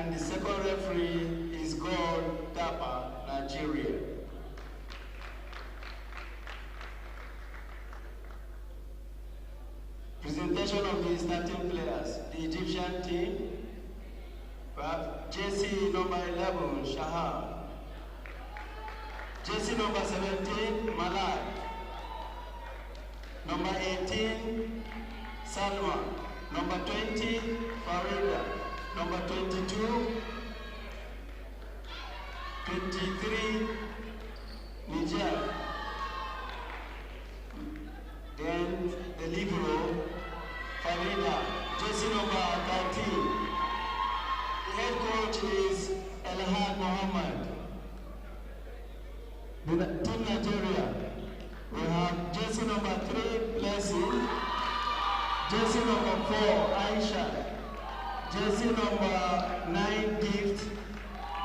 and the second referee is God Dapa, Nigeria. Presentation of the starting players. The Egyptian team. We have JC number 11, Shahar. JC number 17, Malak. Number 18, Salma. Number 20, Farida. Number 22, 23, Niger. Then the libero, Farida, jersey number 13. The head coach is Elhad Mohammed. The team Nigeria, we have jersey number 3, Blessing, jersey number 4, Aisha, jersey number 9, Gift,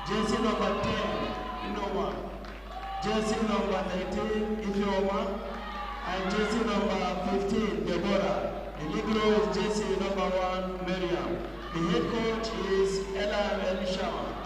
jersey number 10, Inoma, jersey number 13, Ifeoma, and jersey number 15, Deborah. The libero is jersey number 1, Miriam. The head coach is Ella Elishama.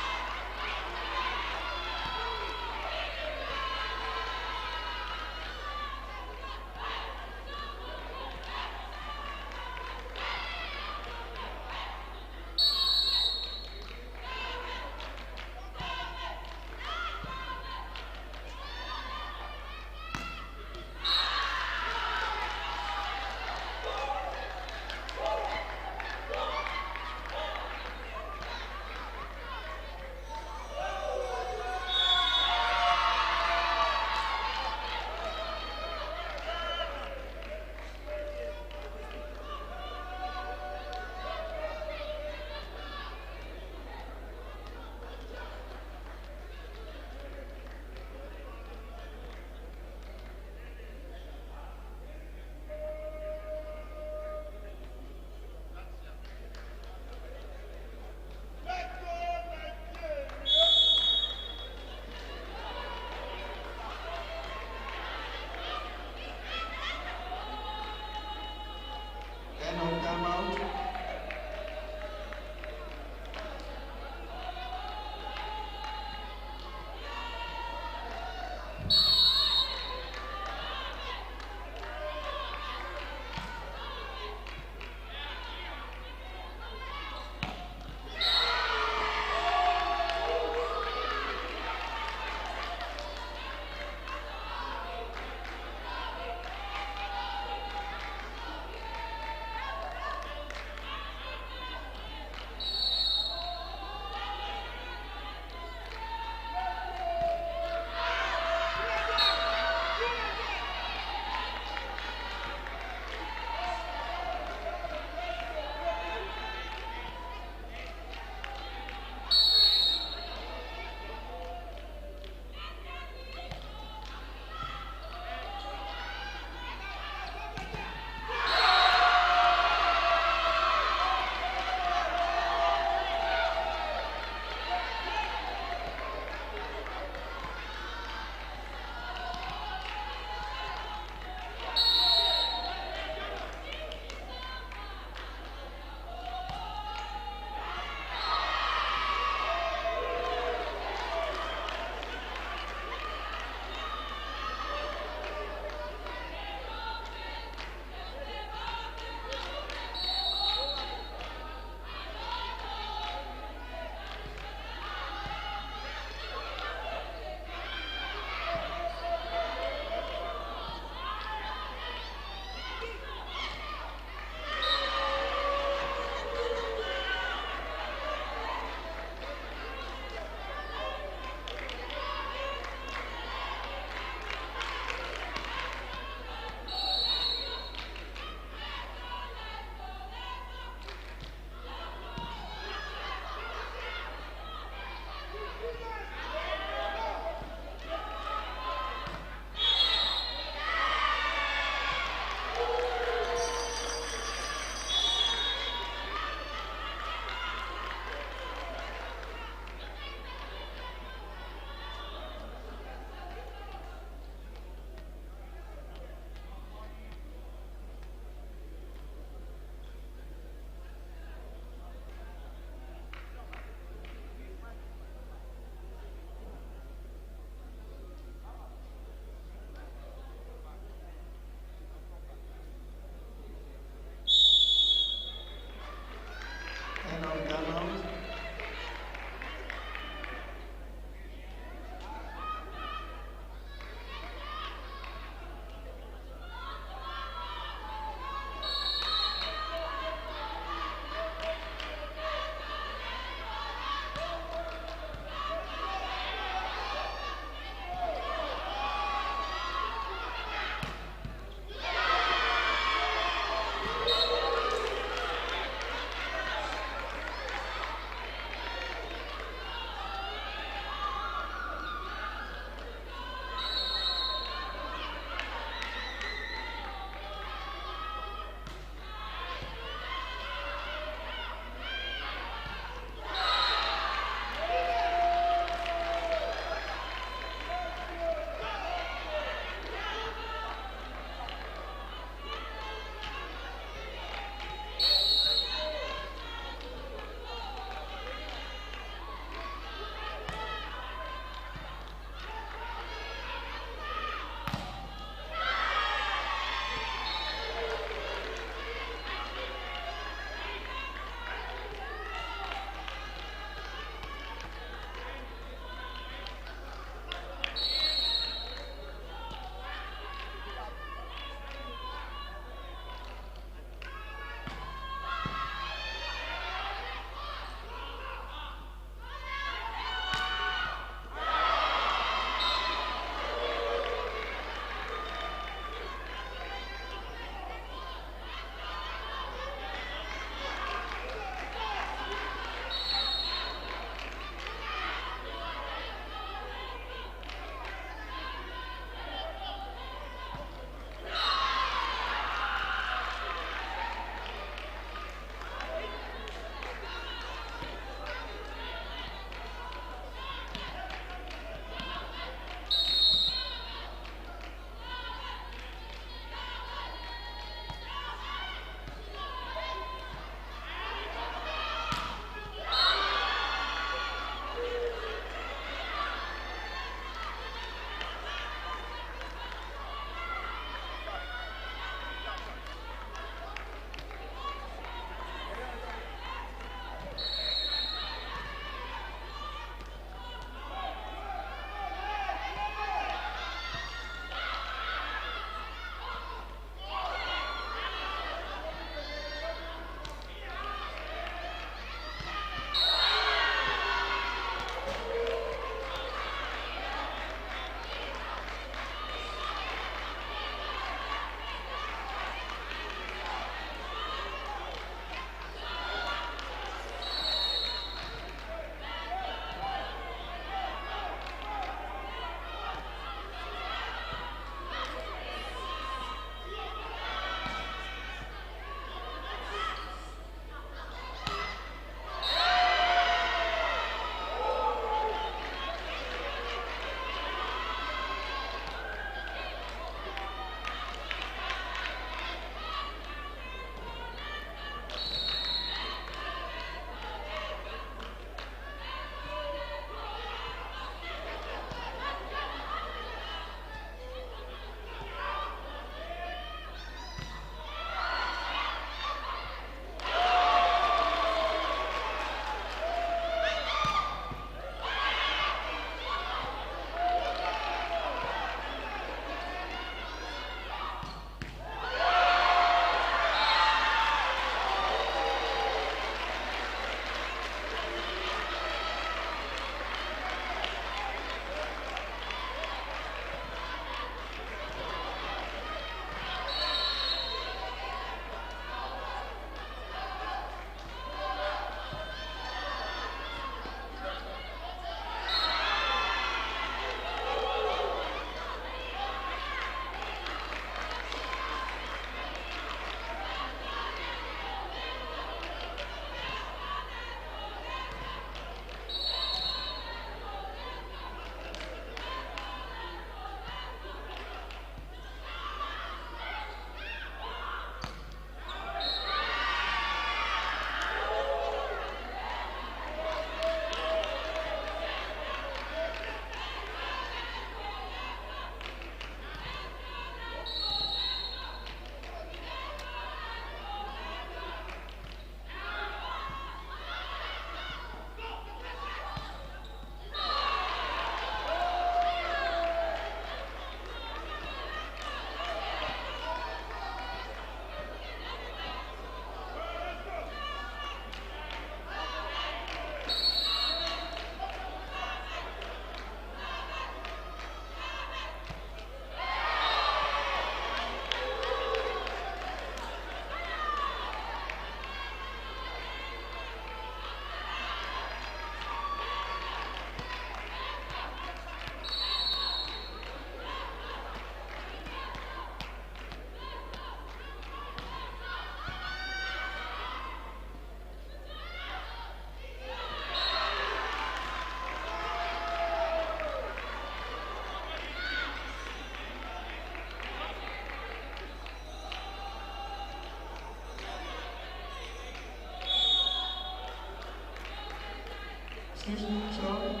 Substitution.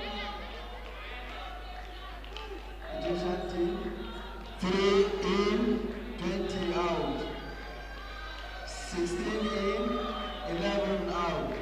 Egyptian team. 3 in, 20 out. 16 in, 11 out.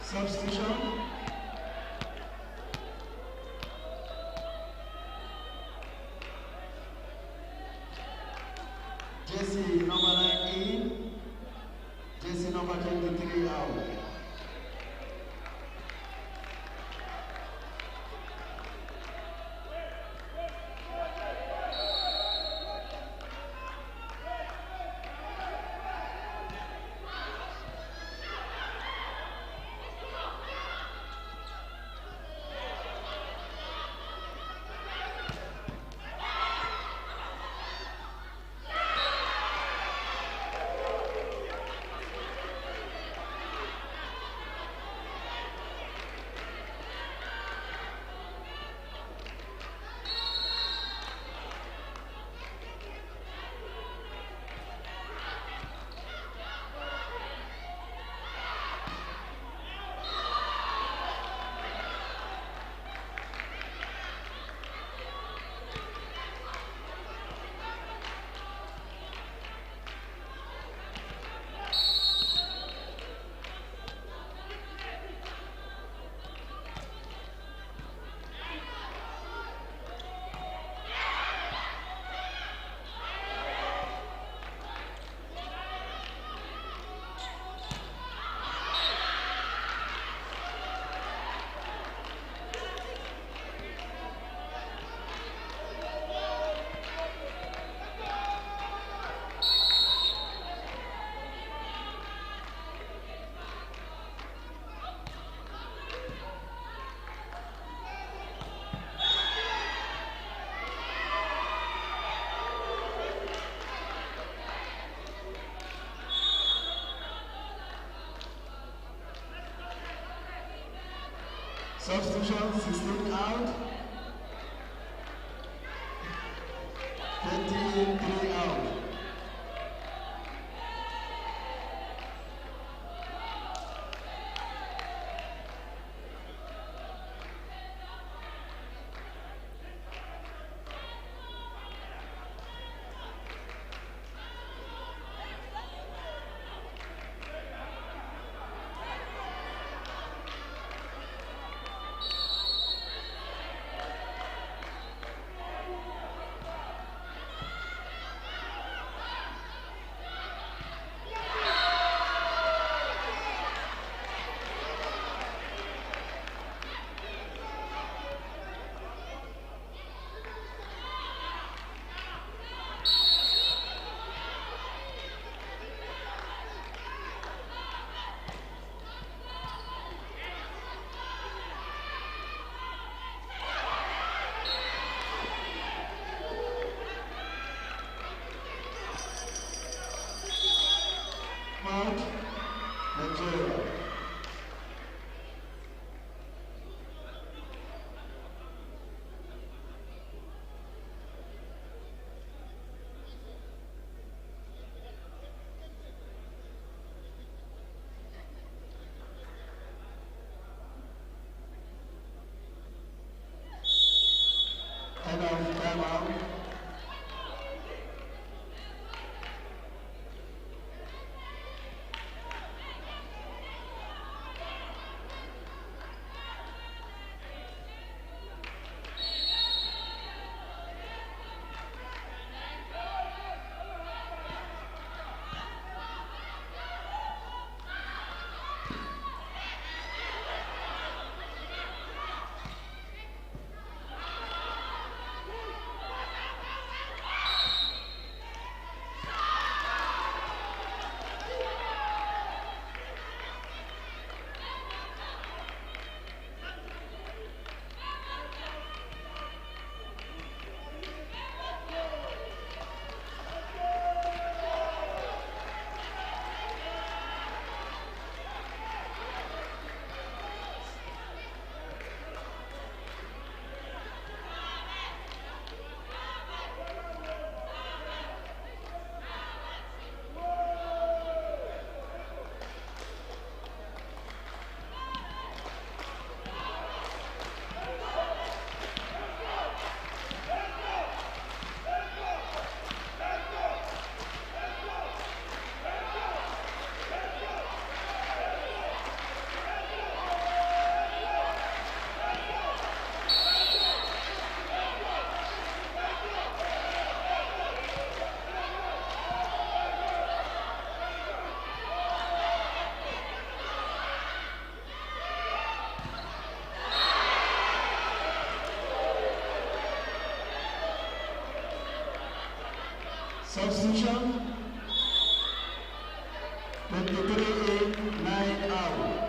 Substitution. Jersey number 9 in, jersey number 23 out. Substitution 16 out, 23 out. Nigeria. End of timeout. Substitution, 23 in, 9 out.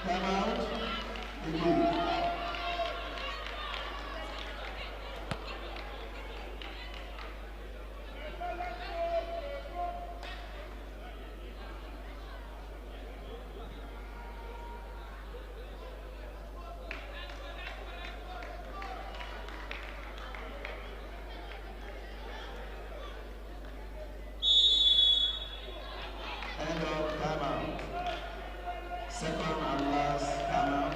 Time out. Begin. End of timeout. Second and last timeout.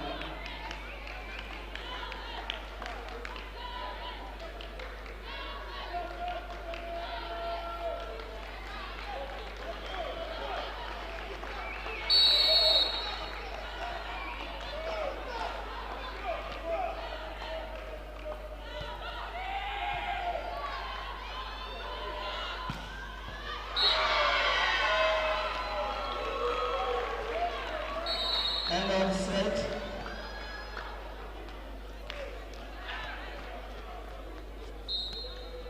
End of set.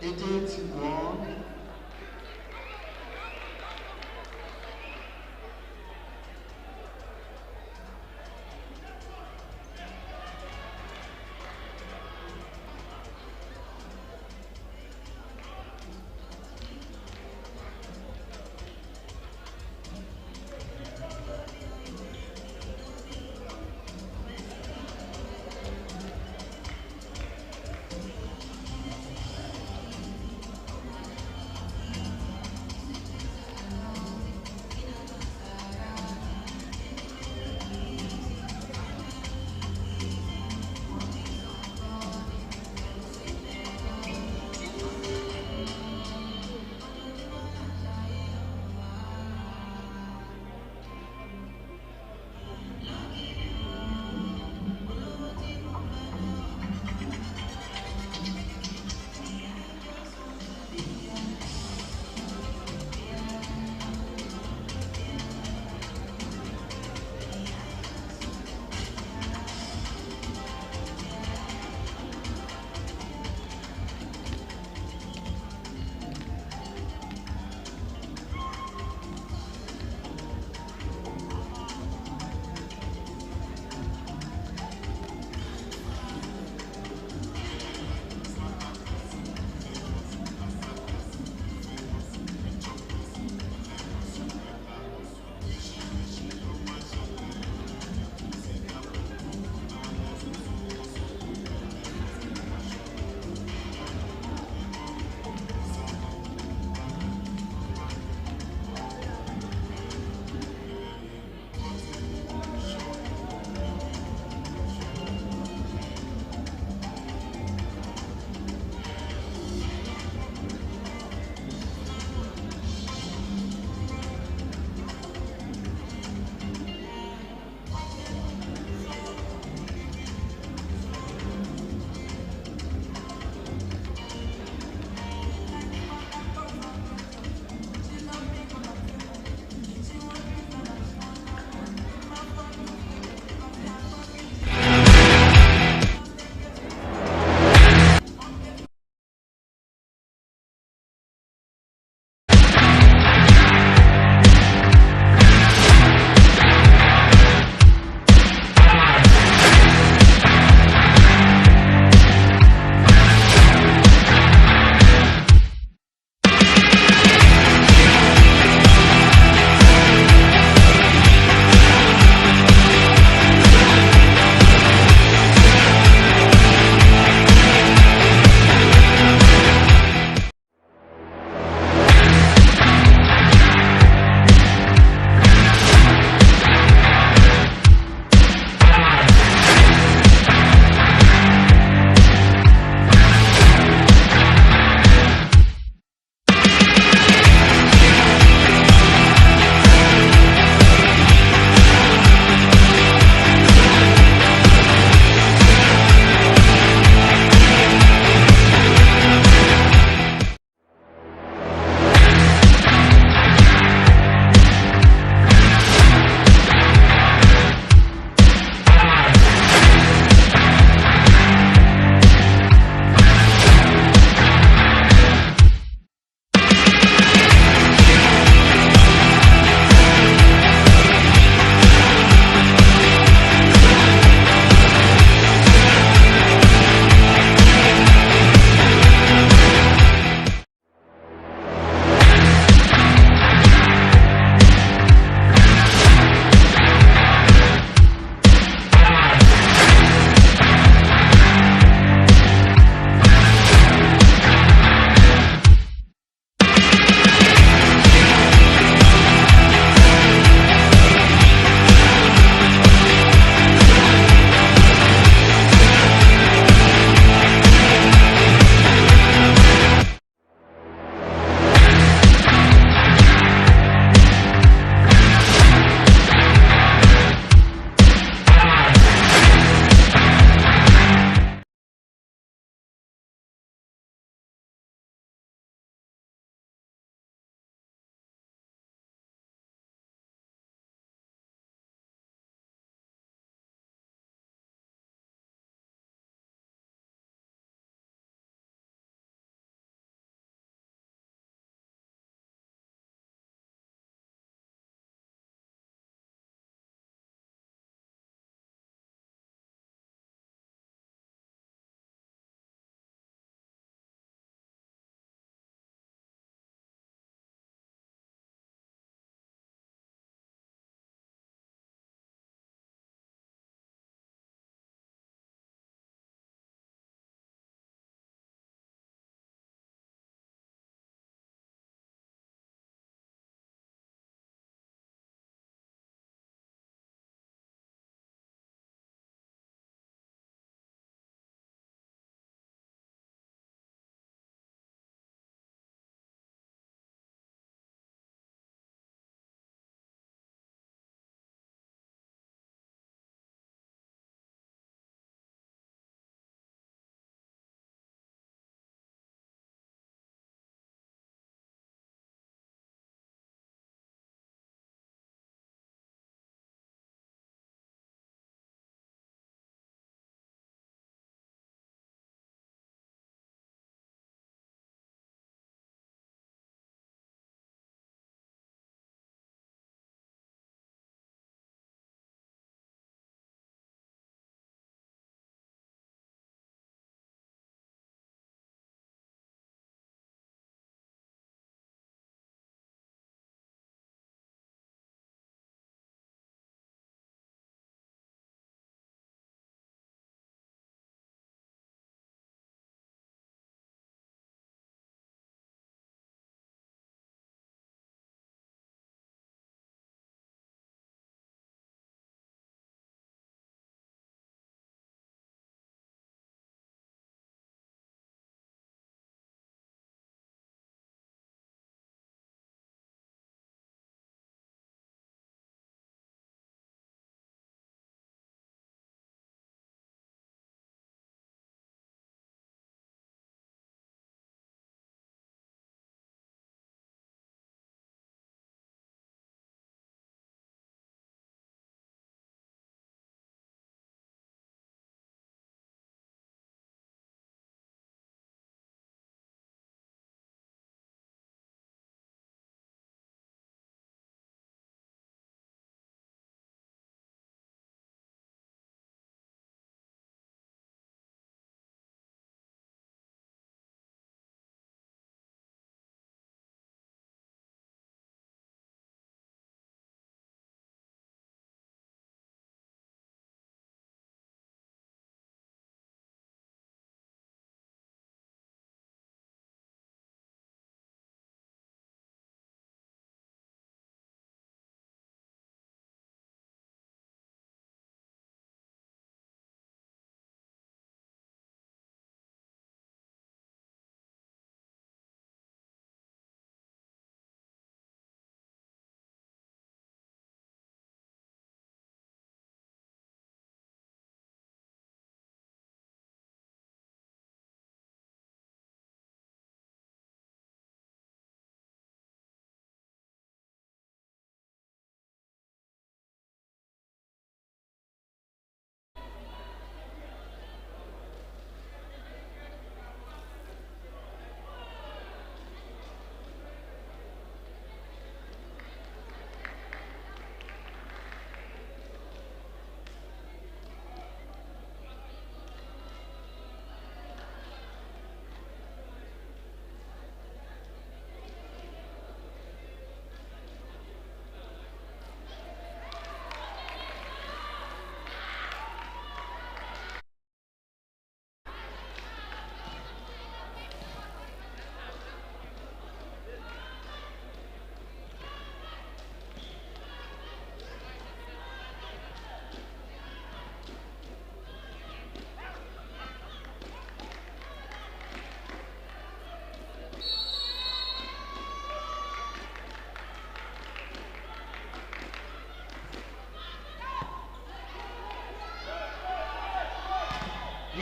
It is 1.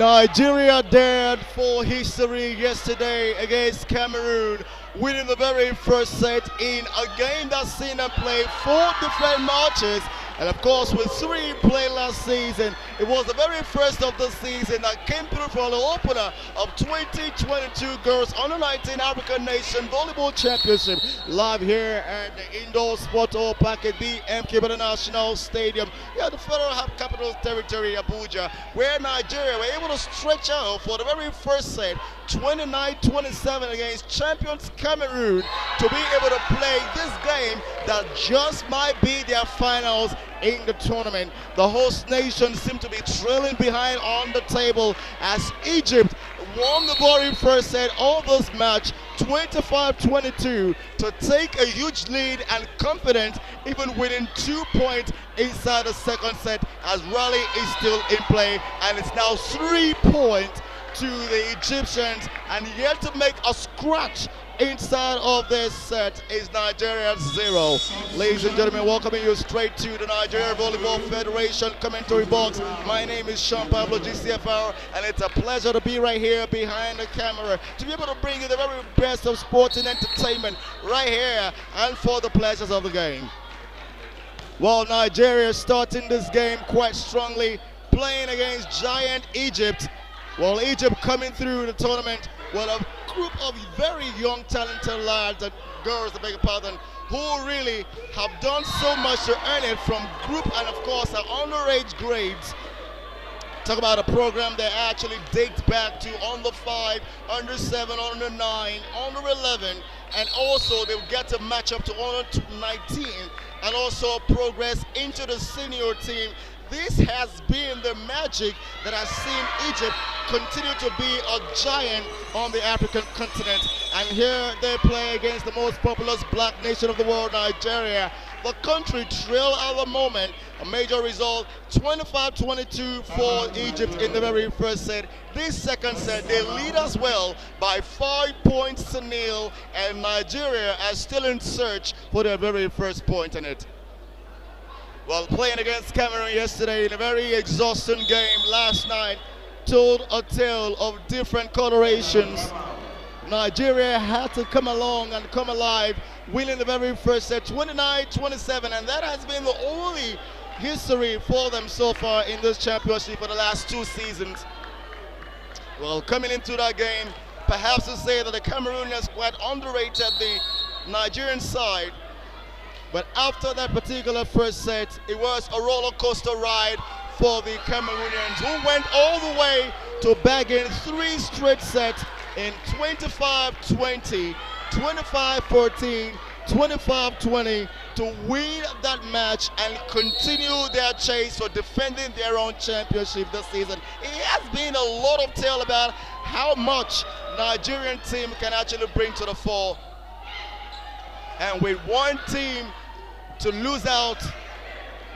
Nigeria dared for history yesterday against Cameroon, winning the very first set in a game that's seen them play 4 different matches. And of course, with 3 played last season, it was the very first of the season that came through for the opener of 2022 Girls Under 19 African Nation Volleyball Championship, live here at the Indoor Sport Hall Packet, the MK International Stadium, here at the Federal Capital Territory, Abuja, where Nigeria were able to stretch out for the very first set, 29-27 against champions Cameroon, to be able to play this game that just might be their finals in the tournament. The host nation seemed to be trailing behind on the table as Egypt won the very first set of this match, 25-22, to take a huge lead and confident, even winning 2 points inside the second set, as rally is still in play, and it's now 3 points to the Egyptians, and yet to make a scratch inside of this set is Nigeria 0. Ladies and gentlemen, welcoming you straight to the Nigeria Volleyball Federation commentary box. My name is Sean Pablo, GCFR, and it's a pleasure to be right here behind the camera to be able to bring you the very best of sports and entertainment right here and for the pleasures of the game. Well, Nigeria is starting this game quite strongly, playing against giant Egypt. Well, Egypt coming through the tournament with a group of very young, talented lads and girls, I beg your pardon, who really have done so much to earn it from group and, of course, their underage grades. Talk about a program that actually dates back to under 5, under 7, under 9, under 11, and also they will get to match up to under 19 and also progress into the senior team. This has been the magic that has seen Egypt continue to be a giant on the African continent. And here they play against the most populous black nation of the world, Nigeria. The country trail at the moment. A major result, 25-22 for Egypt in the very first set. This second set, they lead as well by 5 points to 0, and Nigeria are still in search for their very first point in it. Well, playing against Cameroon yesterday in a very exhausting game last night told a tale of different colorations. Nigeria had to come along and come alive, winning the very first set 29-27, and that has been the only history for them so far in this championship for the last 2 seasons. Well, coming into that game, perhaps to say that the Cameroonians quite underrated the Nigerian side. But after that particular first set, it was a roller coaster ride for the Cameroonians, who went all the way to bagging 3 straight sets in 25-20, 25-14, 25-20 to win that match and continue their chase for defending their own championship this season. It has been a lot of tale about how much Nigerian team can actually bring to the fore. And with one team to lose out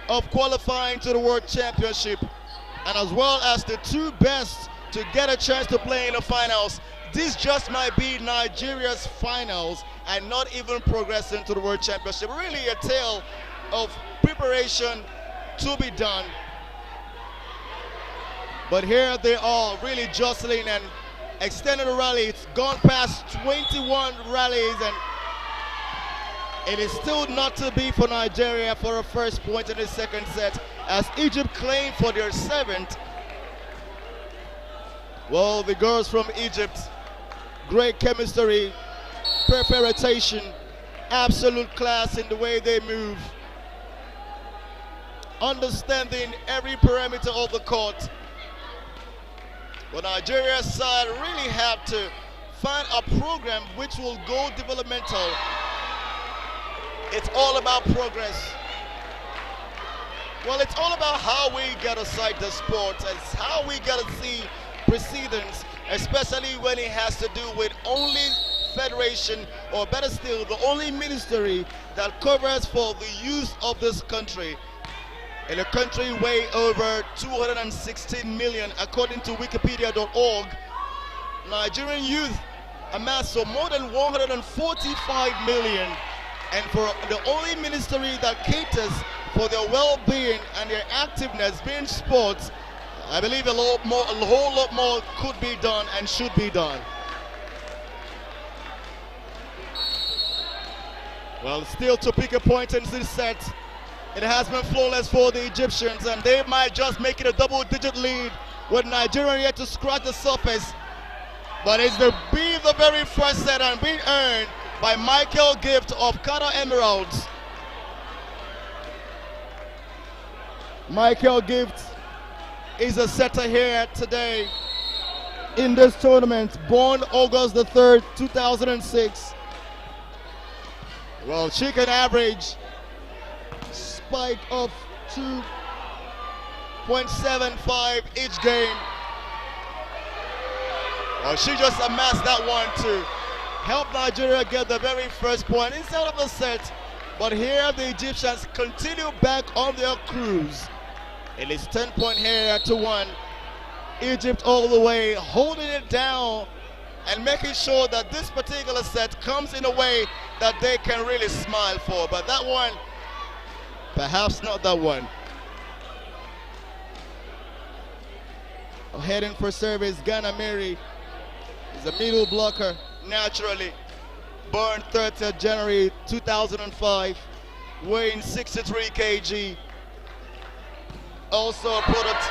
of qualifying to the World Championship, and as well as the 2 best to get a chance to play in the finals, this just might be Nigeria's finals and not even progressing to the World Championship. Really a tale of preparation to be done. But here they are really jostling and extending the rally. It's gone past 21 rallies, and it is still not to be for Nigeria for a first point in the second set, as Egypt claimed for their 7th. Well, the girls from Egypt, great chemistry, perfect rotation, absolute class in the way they move, understanding every parameter of the court. Well, Nigeria's side really have to find a program which will go developmental. It's all about progress. Well, it's all about how we get to cite the sport. It's how we get to see precedence, especially when it has to do with only federation, or better still, the only ministry that covers for the youth of this country. In a country way over 216 million, according to wikipedia.org, Nigerian youth amass so more than 145 million. And for the only ministry that caters for their well-being and their activeness being sports, I believe a whole lot more could be done and should be done. Well, still to pick a point in this set. It has been flawless for the Egyptians, and they might just make it a double-digit lead with Nigeria yet to scratch the surface. But it's the very first set and being earned by Michael Gift of Qatar Emeralds. Michael Gift is a setter here today in this tournament, born August the 3rd, 2006. Well, she can average spike of 2.75 each game. Well, she just amassed that one to help Nigeria get the very first point inside of the set. But here the Egyptians continue back on their cruise. It is 10-point here to 1. Egypt all the way, holding it down and making sure that this particular set comes in a way that they can really smile for. But that one, perhaps not that one. Heading for service, Ghana Mary is a middle blocker, naturally. Born 30th January 2005, weighing 63 kg. Also a product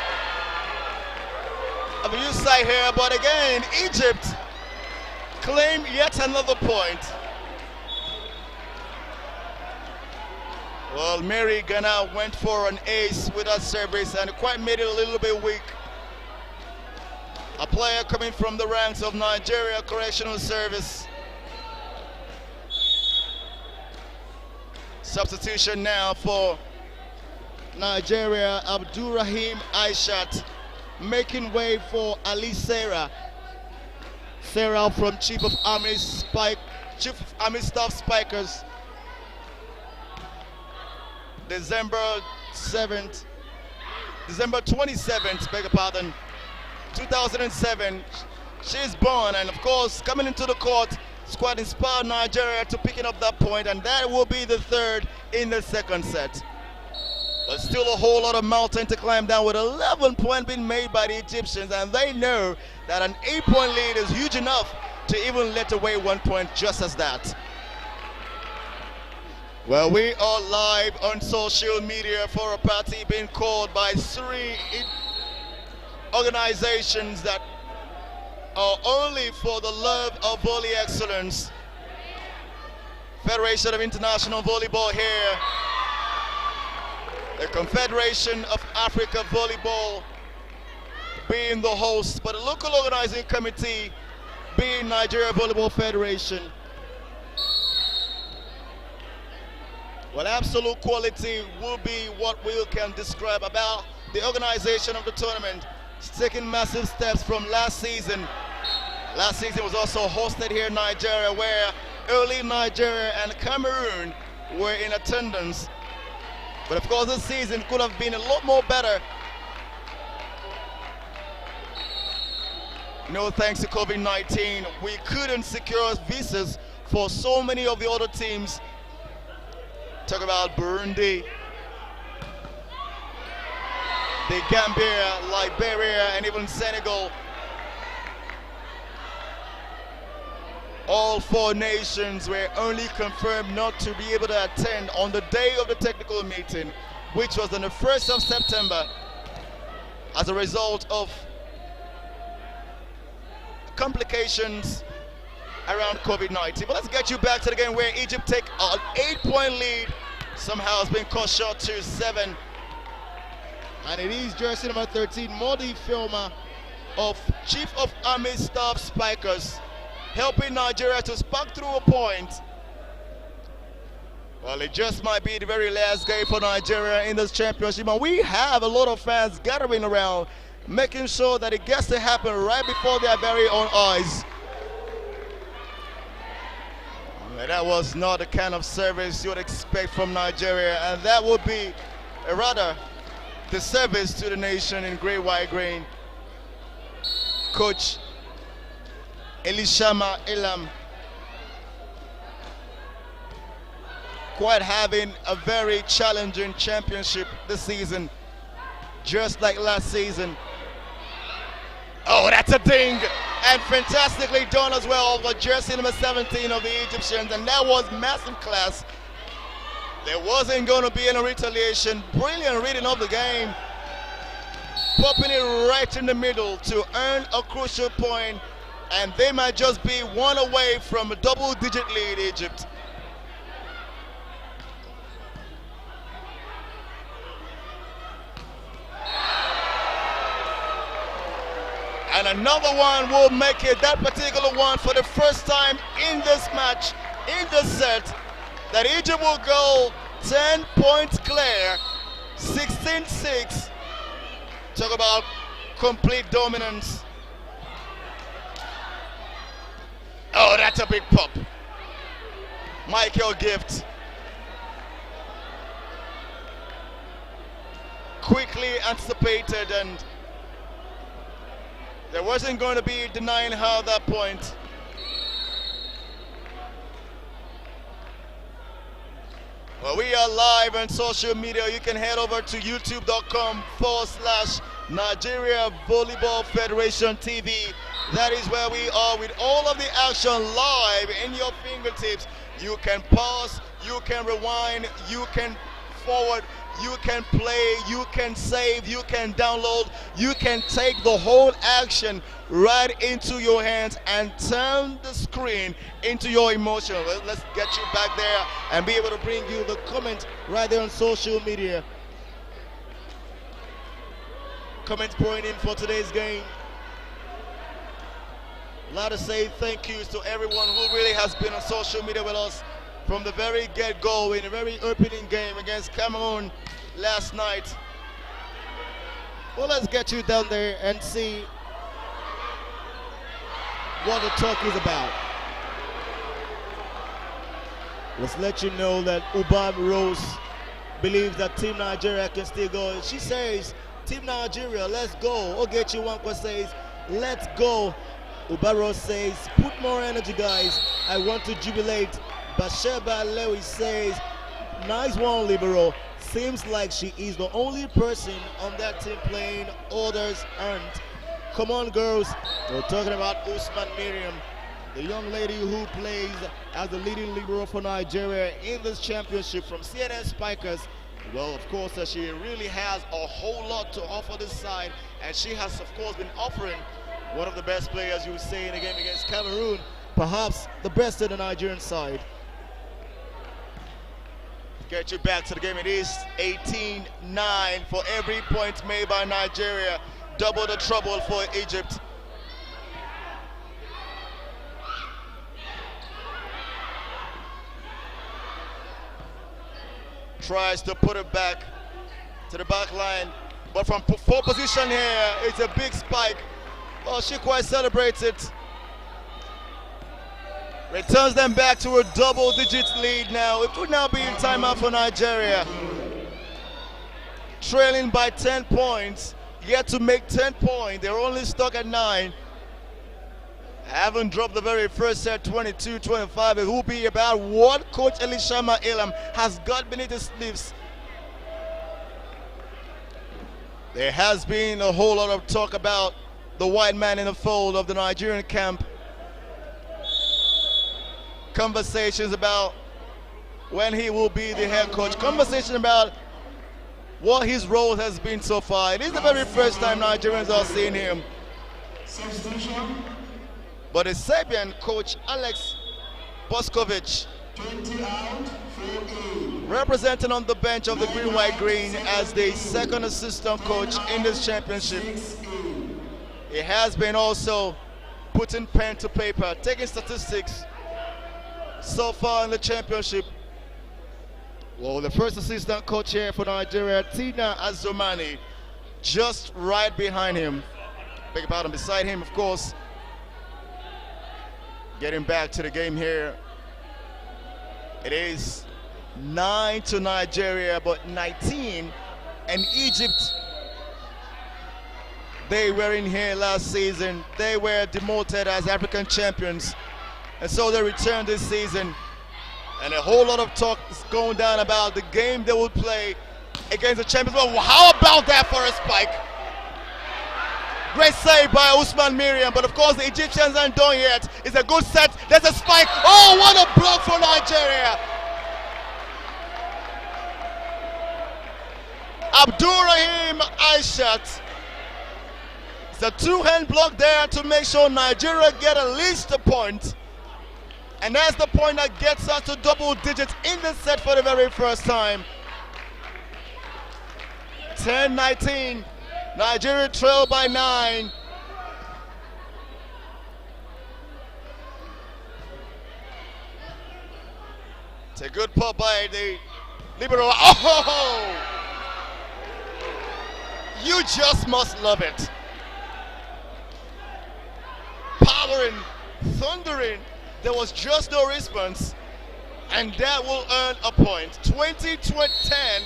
of a youth side here, but again, Egypt claim yet another point. Well, Mary Ghana went for an ace with that service and quite made it a little bit weak. A player coming from the ranks of Nigeria Correctional Service. Substitution now for Nigeria, Abdurrahim Aishat, making way for Ali Sarah. Sarah from Chief of Army Staff Spikers. December 27th, beg your pardon, 2007. She's born, and of course, coming into the court, squad inspired Nigeria to picking up that point, and that will be the third in the second set. But still a whole lot of mountain to climb down, with 11 points being made by the Egyptians, and they know that an 8-point lead is huge enough to even let away 1 point just as that. Well, we are live on social media for a party being called by 3 organizations that are only for the love of volley excellence. Federation of International Volleyball here, the Confederation of Africa Volleyball being the host, but the local organizing committee being Nigeria Volleyball Federation. Well, absolute quality will be what we can describe about the organization of the tournament. It's taking massive steps from last season. Last season was also hosted here in Nigeria, where early Nigeria and Cameroon were in attendance. But of course, this season could have been a lot more better. No thanks to COVID-19, we couldn't secure visas for so many of the other teams. Talk about Burundi, the Gambia, Liberia, and even Senegal. All 4 nations were only confirmed not to be able to attend on the day of the technical meeting, which was on the 1st of September, as a result of complications around COVID-19. But let's get you back to the game where Egypt take an 8-point lead. Somehow it's been cut short to 7. And it is jersey number 13, Modi Filma of Chief of Army Staff Spikers, helping Nigeria to spark through a point. Well, it just might be the very last game for Nigeria in this championship. And we have a lot of fans gathering around, making sure that it gets to happen right before their very own eyes. And that was not the kind of service you would expect from Nigeria, and that would be a rather disservice to the nation in grey white grain. Coach Elishama Elam quite having a very challenging championship this season, just like last season. Oh, that's a ding. And fantastically done as well for jersey number 17 of the Egyptians. And that was massive class. There wasn't going to be any retaliation. Brilliant reading of the game. Popping it right in the middle to earn a crucial point. And they might just be one away from a double-digit lead, Egypt. And another one will make it, that particular one, for the first time in this match, in this set, that Egypt will go 10 points clear, 16-6. Talk about complete dominance. Oh, that's a big pop. Michael Gift. Quickly anticipated, and there wasn't going to be denying her that point. Well, we are live on social media. You can head over to youtube.com/Nigeria Volleyball Federation TV. That is where we are with all of the action live in your fingertips. You can pause, you can rewind, you can forward, you can play, you can save, you can download, you can take the whole action right into your hands and turn the screen into your emotion. Let's get you back there and be able to bring you the comment right there on social media. Comments pouring in for today's game. A lot to say thank yous to everyone who really has been on social media with us from the very get-go in a very opening game against Cameroon last night. Well, let's get you down there and see what the talk is about. Let's let you know that Ubab Rose believes that Team Nigeria can still go. She says, Team Nigeria, let's go. Ogechi Wankwa says, let's go. Ubab Rose says, put more energy, guys. I want to jubilate. Basheba Lewis says, nice one, Libero. Seems like she is the only person on that team playing, others aren't. Come on, girls. We're talking about Usman Miriam, the young lady who plays as the leading libero for Nigeria in this championship from CNN Spikers. Well, of course, she really has a whole lot to offer this side, and she has, of course, been offering one of the best players you would say in a game against Cameroon, perhaps the best in the Nigerian side. Get you back to the game. It is 18-9 for every point made by Nigeria. Double the trouble for Egypt. Tries to put it back to the back line, but from full position here, it's a big spike. Well, she quite celebrates it. Returns them back to a double-digit lead now. It would now be in timeout for Nigeria. Trailing by 10 points, yet to make 10 points. They're only stuck at 9. Haven't dropped the very first set, 22-25. It will be about what Coach Elishama Elam has got beneath his sleeves. There has been a whole lot of talk about the white man in the fold of the Nigerian camp. Conversations about when he will be the head coach. Conversation about what his role has been so far. It is the very first time Nigerians are seeing him. Substitution. But the Serbian coach Alex Boskovic, 20 out, 4 representing on the bench of the Green White Green as the second assistant coach in this championship. He has been also putting pen to paper, taking statistics so far in the championship. Well, the first assistant coach here for Nigeria, Tina Azumani, just right behind him. Beg pardon, beside him, of course. Getting back to the game here. It is 9 to Nigeria, but 19. And Egypt, they were in here last season. They were demoted as African champions. And so they returned this season. And a whole lot of talk is going down about the game they will play against the champions. Well, how about that for a spike? Great save by Usman Miriam, but of course the Egyptians aren't done yet. It's a good set. There's a spike. Oh, what a block for Nigeria. Abdurrahim Aishat. It's a two-hand block there to make sure Nigeria get at least a point. And that's the point that gets us to double digits in the set for the very first time. 10-19. Nigeria trail by 9. It's a good pop by the libero. Oh! You just must love it. Powering, thundering. There was just no response. And that will earn a point. 20-10.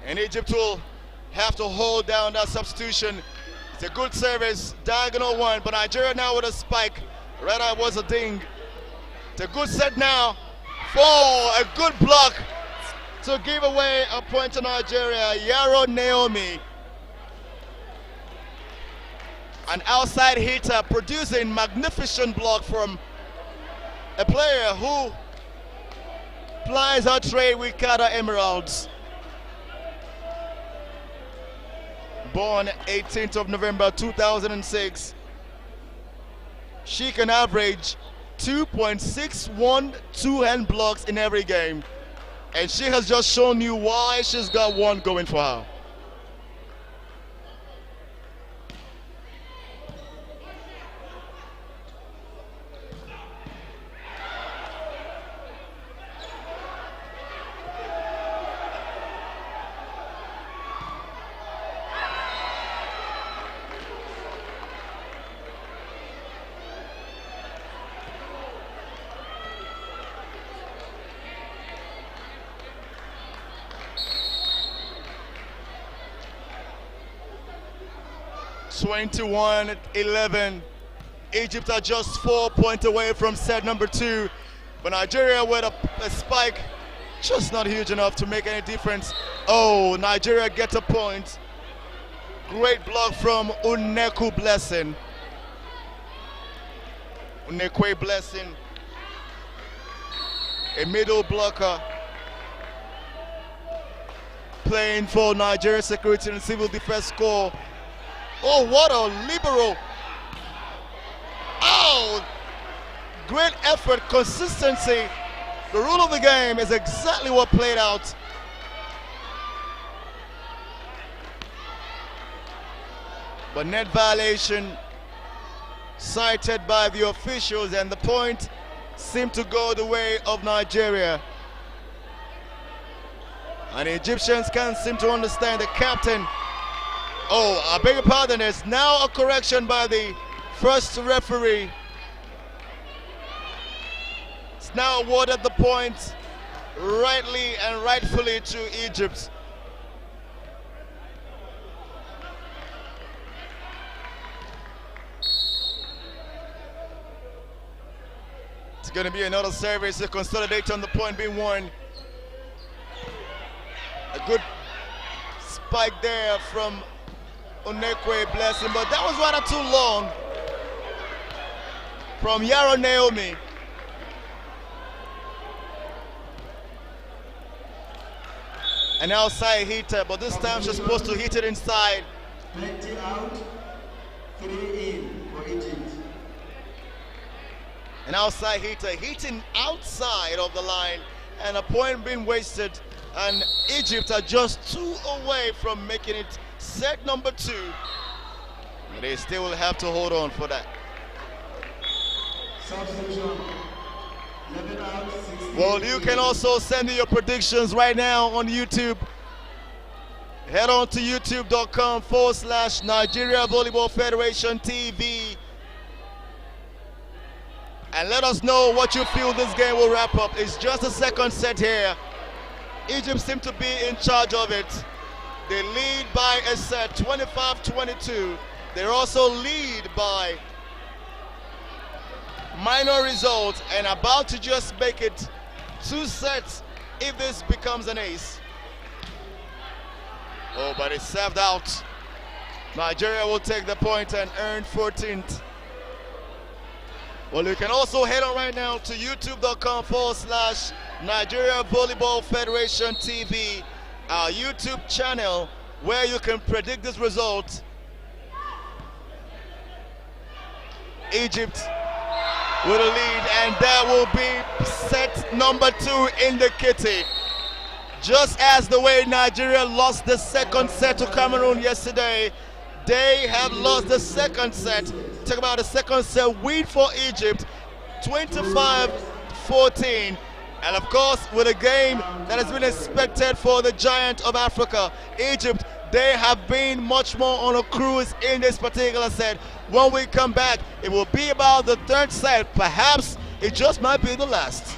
And Egypt will have to hold down that substitution. It's a good service, diagonal one, but Nigeria now with a spike. Right eye was a ding. It's a good set now for a good block to give away a point to Nigeria. Yaro Naomi. An outside hitter producing magnificent block from a player who plies her trade with Qatar Emeralds. Born 18th of November 2006. She can average 2.61 two-hand blocks in every game. And she has just shown you why she's got one going for her. (21-11). Egypt are just 4 points away from set number 2, but Nigeria with a spike just not huge enough to make any difference. Oh, Nigeria gets a point. Great block from Uneku Blessing. Unekwe Blessing, a middle blocker playing for Nigeria Security and Civil Defense Corps. Oh, what a libero. Oh, great effort, consistency. The rule of the game is exactly what played out. But net violation cited by the officials, and the point seemed to go the way of Nigeria. And the Egyptians can't seem to understand the captain. Oh, I beg your pardon, there's now a correction by the first referee. It's now awarded the point rightly and rightfully to Egypt. It's going to be another service to consolidate on the point being won. A good spike there from Unekwe Blessing, but that was rather too long from Yaro Naomi. An outside hitter, but this time she's supposed to hit it inside. 20 out, 3 in for Egypt. An outside hitter hitting outside of the line, and a point being wasted, and Egypt are just 2 away from making it set number 2. But they still will have to hold on for that. Substitution. 11 out, 16. Well, you can also send in your predictions right now on YouTube. Head on to youtube.com/Nigeria Volleyball Federation TV. And let us know what you feel this game will wrap up. It's just a second set here. Egypt seem to be in charge of it. They lead by a set, 25-22. They also lead by minor results and about to just make it 2 sets if this becomes an ace. Oh, but it's served out. Nigeria will take the point and earn 14th. Well, you can also head on right now to youtube.com/Nigeria Volleyball Federation TV, our YouTube channel, where you can predict this result. Egypt with a lead, and that will be set number 2 in the kitty. Just as the way Nigeria lost the second set to Cameroon yesterday, they have lost the second set. Talk about the second set win for Egypt, 25-14. And of course, with a game that has been expected for the giant of Africa, Egypt, they have been much more on a cruise in this particular set. When we come back, it will be about the third set. Perhaps it just might be the last.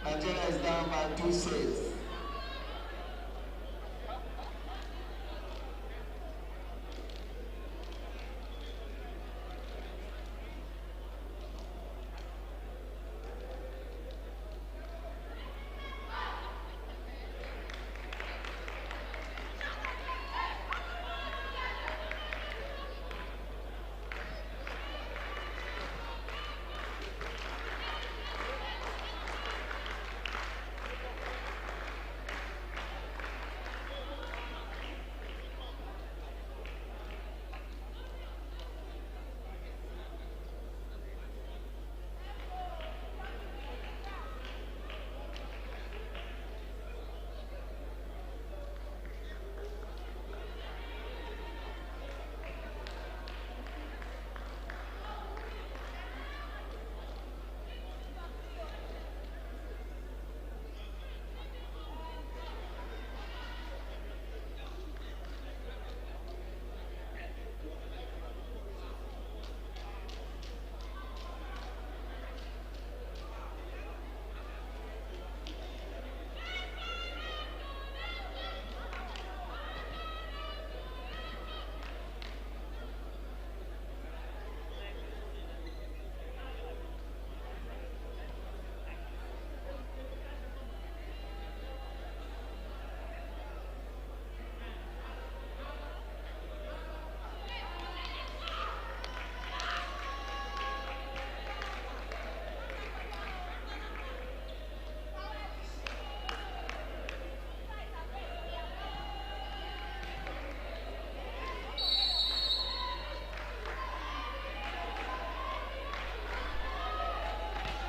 Nigeria is down by 2 sets.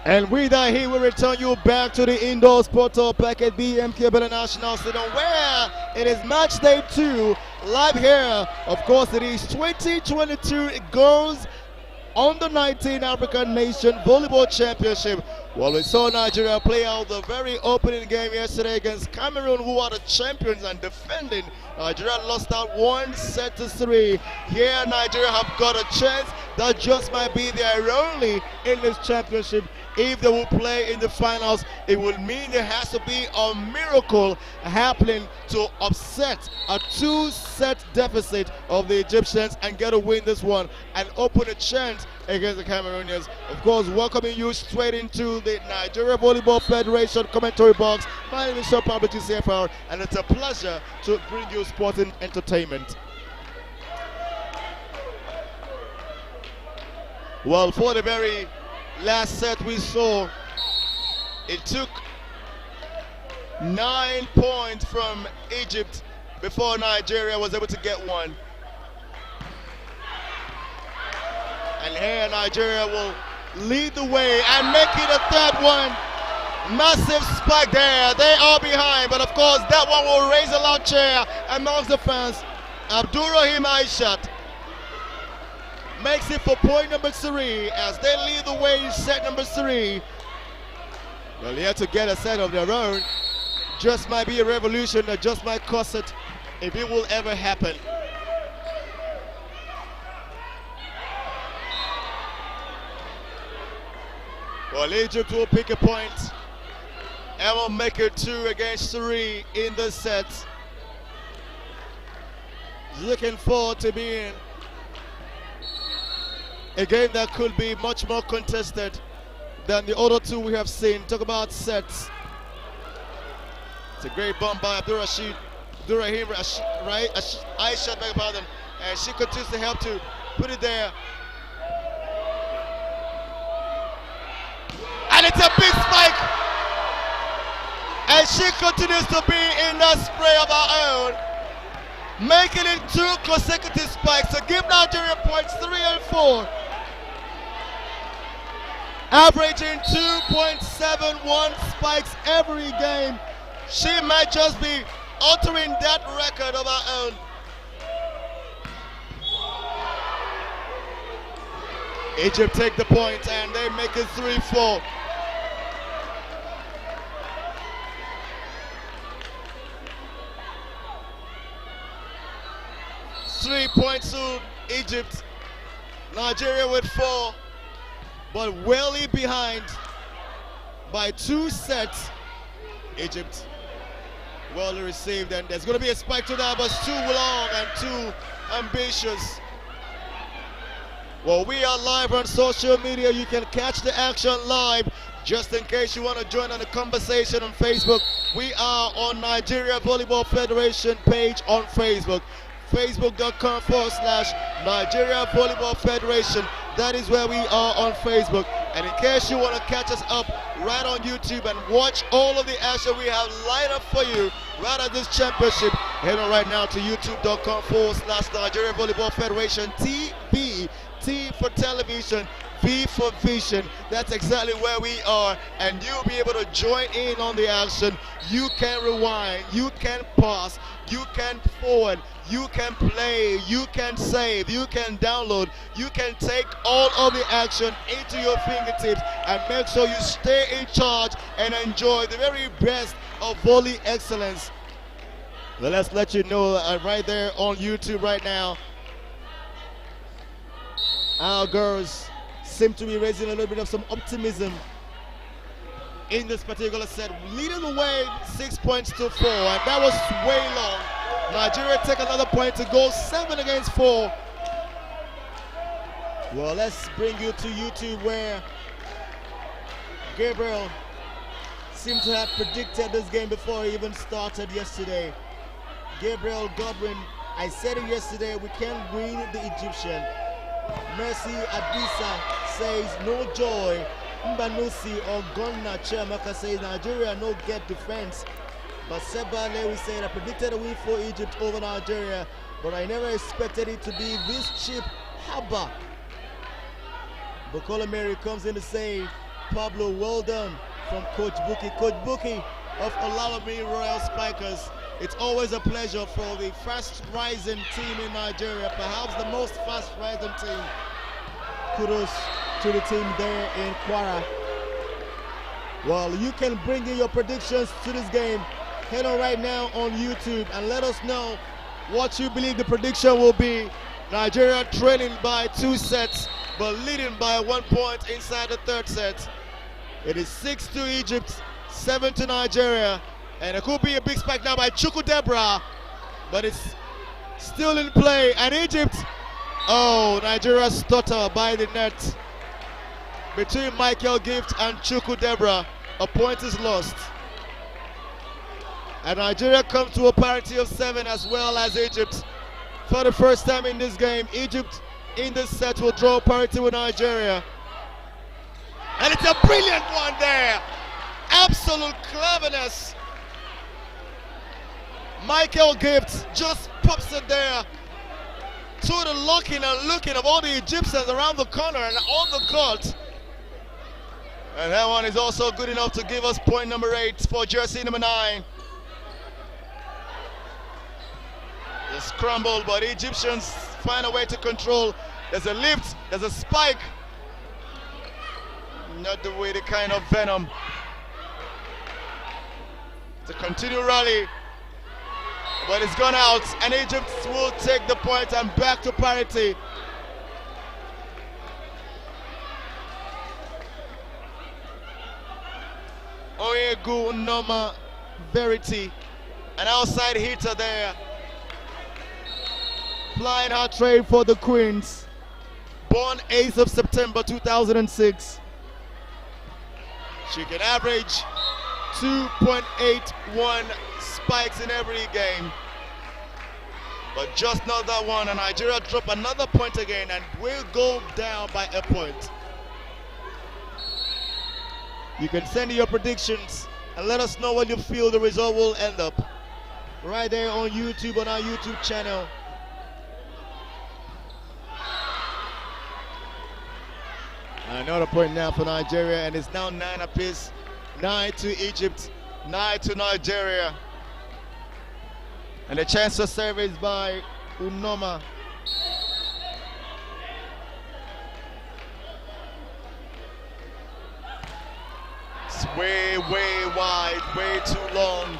And with that, he will return you back to the indoor portal pack at BMK National Stadium, where it is match day 2, live here. Of course, it is 2022 Girls Under 19 African Nation Volleyball Championship. Well, we saw Nigeria play out the very opening game yesterday against Cameroon, who are the champions and defending. Nigeria lost out 1-3. Here, Nigeria have got a chance. That just might be their only in this championship. If they will play in the finals, it will mean there has to be a miracle happening to upset a 2-set deficit of the Egyptians and get a win this one and open a chance against the Cameroonians. Of course, welcoming you straight into the Nigeria Volleyball Federation commentary box. My name is Sir Pablo TCFR, and it's a pleasure to bring you sporting entertainment. Well, for the very last set we saw, it took 9 points from Egypt before Nigeria was able to get one. And here Nigeria will lead the way and make it a third one. Massive spike there. They are behind, but of course that one will raise a loud cheer amongst the fans. Abdurrahim Aishat makes it for point number 3 as they lead the way in set number 3. Well, yet to get a set of their own. Just might be a revolution that just might cost it, if it will ever happen. Well, Egypt will pick a point and will make it 2 against 3 in the set. Looking forward to being a game that could be much more contested than the other 2 we have seen. Talk about sets. It's a great bomb by Abdurrahim right? Aisha, beg your pardon. And she continues to help to put it there. And it's a big spike. And she continues to be in that spray of her own, making it 2 consecutive spikes to give Nigeria points 3 and 4. Averaging 2.71 spikes every game. She might just be altering that record of her own. Egypt take the point and they make it 3-4. Three points to Egypt. Nigeria with 4, but well behind by 2 sets. Egypt well received, and there's going to be a spike to that, but it's too long and too ambitious. Well, we are live on social media. You can catch the action live. Just in case you want to join on the conversation on Facebook, we are on Nigeria Volleyball Federation page on Facebook. Facebook.com/Nigeria Volleyball Federation. That is where we are on Facebook. And in case you want to catch us up right on YouTube and watch all of the action we have lined up for you right at this championship, head on right now to youtube.com/Nigeria Volleyball Federation TV. T for television, V for vision. That's exactly where we are, and you'll be able to join in on the action. You can rewind, you can pause, you can forward, you can play, you can save, you can download, you can take all of the action into your fingertips and make sure you stay in charge and enjoy the very best of volley excellence. Well, let's let you know right there on YouTube right now. Our girls seem to be raising a little bit of some optimism in this particular set, leading the way 6 points to 4, and that was way long. Nigeria take another point to go 7 against 4. Well, let's bring you to YouTube, where Gabriel seemed to have predicted this game before it even started yesterday. Gabriel Godwin, I said it yesterday, we can't win the Egyptian. Mercy Adisa says no joy. Mbanusi or Gonna Chiamaka says Nigeria no get defense. But Seba Lewy said I predicted a win for Egypt over Nigeria, but I never expected it to be this cheap. Haba. Bukola Mary comes in to say, Pablo, well done from Coach Buki. Coach Buki of Olalami Royal Spikers. It's always a pleasure for the fast-rising team in Nigeria, perhaps the most fast-rising team. Kudos to the team there in Kwara. Well, you can bring in your predictions to this game. Head on right now on YouTube and let us know what you believe the prediction will be. Nigeria trailing by 2 sets, but leading by 1 point inside the 3rd set. It is 6 to Egypt, 7 to Nigeria. And it could be a big spike now by Chukwudebra, but it's still in play. And Egypt, oh, Nigeria stutter by the net. Between Michael Gift and Chukwudebra, a point is lost. And Nigeria comes to a parity of 7 as well as Egypt. For the first time in this game, Egypt in this set will draw parity with Nigeria. And it's a brilliant one there. Absolute cleverness. Michael Gibbs just pops it there to the looking and looking of all the Egyptians around the corner and on the court. And that one is also good enough to give us point number 8 for jersey number 9. The scramble, but the Egyptians find a way to control. There's a lift, there's a spike. Not the way, the kind of venom. To continue rally. But it's gone out, and Egypt will take the point and back to parity. Oyegu Noma Verity, an outside hitter there. Flying her trade for the Queens. Born 8th of September 2006. She can average 2.81 spikes in every game, but just not that one, and Nigeria drop another point again and will go down by a point. You can send your predictions and let us know what you feel the result will end up right there on YouTube, on our YouTube channel. Another point now for Nigeria, and it's now 9 apiece. 9 to Egypt, 9 to Nigeria. And the chance to serve is by Unoma. It's way, way wide, way too long.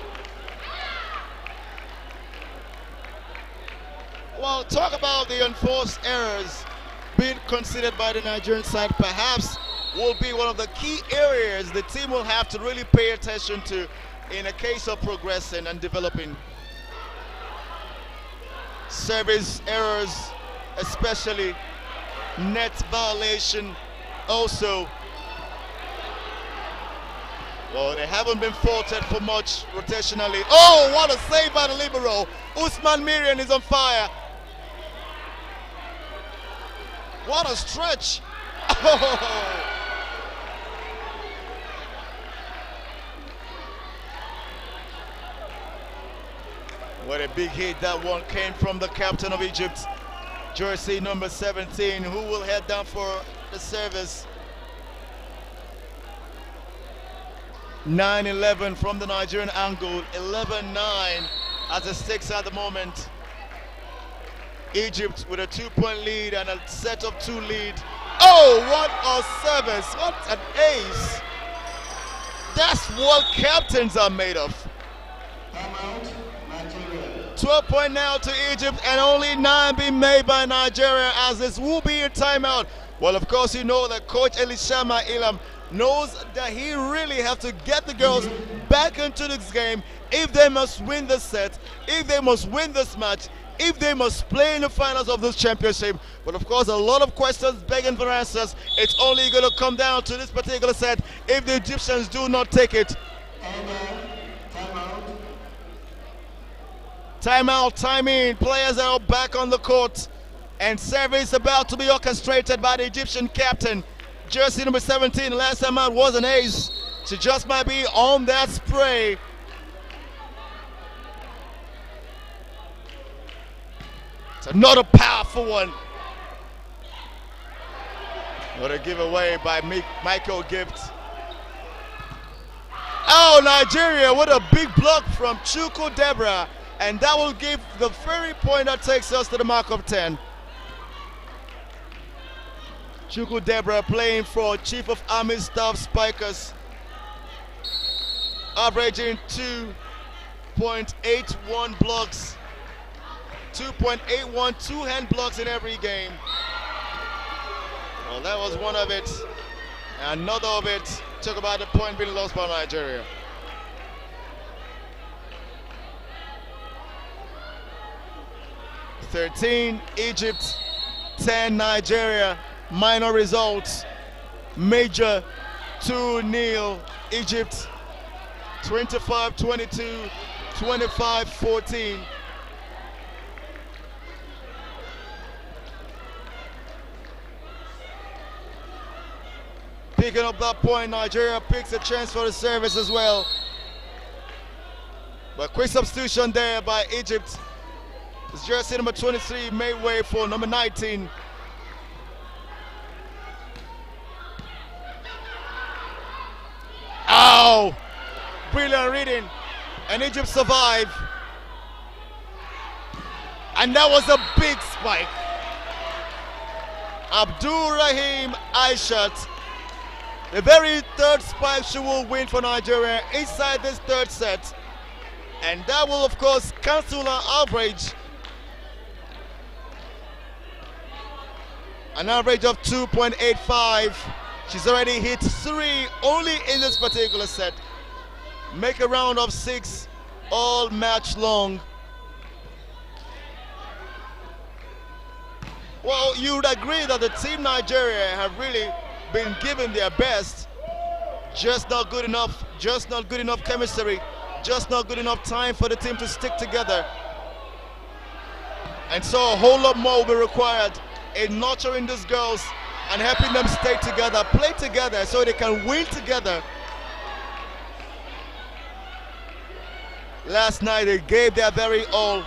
Well, talk about the enforced errors being considered by the Nigerian side. Perhaps will be one of the key areas the team will have to really pay attention to in a case of progressing and developing. Service errors, especially net violation, also. Well, they haven't been faulted for much rotationally. Oh, what a save by the libero. Usman Miriam is on fire. What a stretch. Oh. What a big hit that one came from the captain of Egypt, jersey number 17, who will head down for the service. 9-11 from the Nigerian angle, 11-9 as it sticks at the moment. Egypt with a 2-point lead and a set of 2 lead. Oh, what a service, what an ace. That's what captains are made of. 12 point now to Egypt and only 9 being made by Nigeria, as this will be a timeout. Well, of course, you know that Coach Elishama Ilam knows that he really has to get the girls back into this game if they must win the set, if they must win this match, if they must play in the finals of this championship. But of course, a lot of questions begging for answers. It's only going to come down to this particular set if the Egyptians do not take it. Timeout, time in. Players are back on the court, and service about to be orchestrated by the Egyptian captain. Jersey number 17, last time out was an ace. She just might be on that spray. It's another powerful one. What a giveaway by Michael Gibbs. Oh, Nigeria, what a big block from Chukwu Debra. And that will give the very point that takes us to the mark of 10. Chukwu Debra playing for Chief of Army Staff Spikers, averaging 2.81 blocks, 2.81 two-hand blocks in every game. Well, that was one of it. Another of it. Talk about the point being lost by Nigeria. (13) Egypt, 10 Nigeria. Minor results. Major 2-0 Egypt. 25-22, 25-14. Picking up that point, Nigeria picks a chance for the service as well. But quick substitution there by Egypt. It's jersey number 23 made way for number 19. Oh! Brilliant reading. And Egypt survive. And that was a big spike. Abdul Rahim Aishat. The very third spike she will win for Nigeria inside this third set. And that will, of course, cancel her average. An average of 2.85. She's already hit 3 only in this particular set. Make a round of 6 all match long. Well, you would agree that the team Nigeria have really been given their best. Just not good enough. Just not good enough chemistry. Just not good enough time for the team to stick together. And so a whole lot more will be required in nurturing these girls and helping them stay together, play together so they can win together. Last night they gave their very all,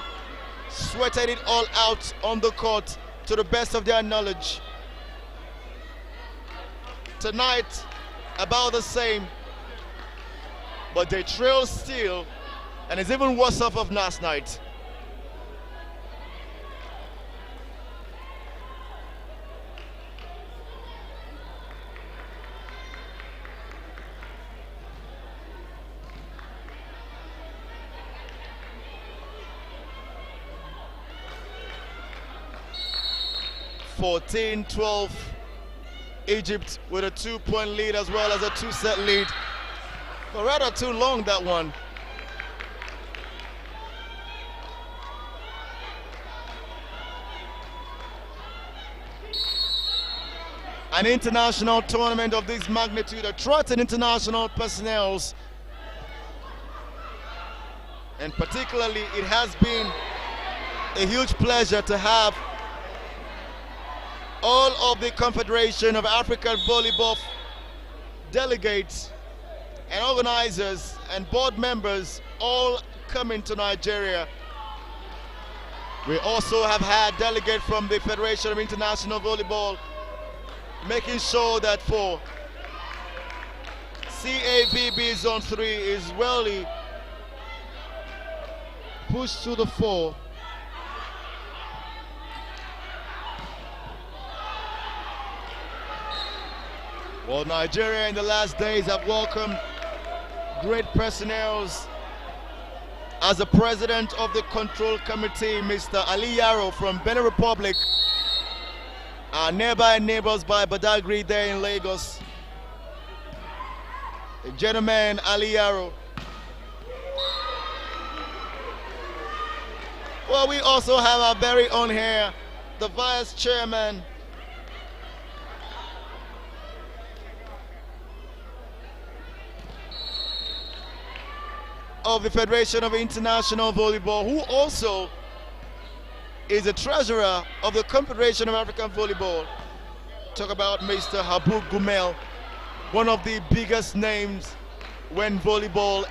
sweated it all out on the court to the best of their knowledge. Tonight, about the same, but they trail still, and it's even worse off of last night. (14-12) Egypt with a 2-point lead as well as a 2-set lead. But rather too long, that one. An international tournament of this magnitude attracting international personnel, and particularly it has been a huge pleasure to have all of the Confederation of African Volleyball delegates and organizers and board members all coming to Nigeria. We also have had delegates from the Federation of International Volleyball, making sure that for CAVB Zone 3 is really pushed to the fore. Well, Nigeria in the last days have welcomed great personnel. As the president of the control committee, Mr. Ali Yaro from Benin Republic, our nearby neighbors by Badagry there in Lagos. The gentleman Ali Yaro. Well, we also have our very own here, the vice chairman of the Federation of International Volleyball, who also is the treasurer of the Confederation of African Volleyball. Talk about Mr. Habu Gumel, one of the biggest names when volleyball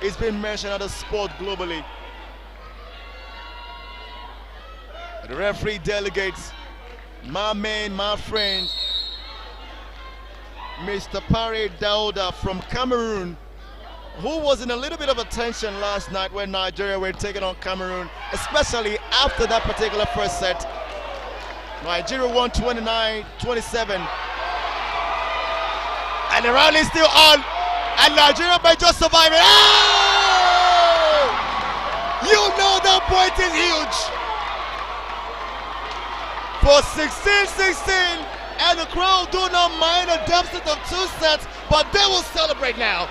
is being mentioned as a sport globally. The referee delegates, my man, my friend, Mr. Pare Dauda from Cameroon, who was in a little bit of a tension last night when Nigeria were taking on Cameroon, especially after that particular first set. Nigeria won 29-27. And the round is still on, and Nigeria may just survive it. Oh! You know that point is huge. For 16-16, and the crowd do not mind a deficit of 2 sets, but they will celebrate now.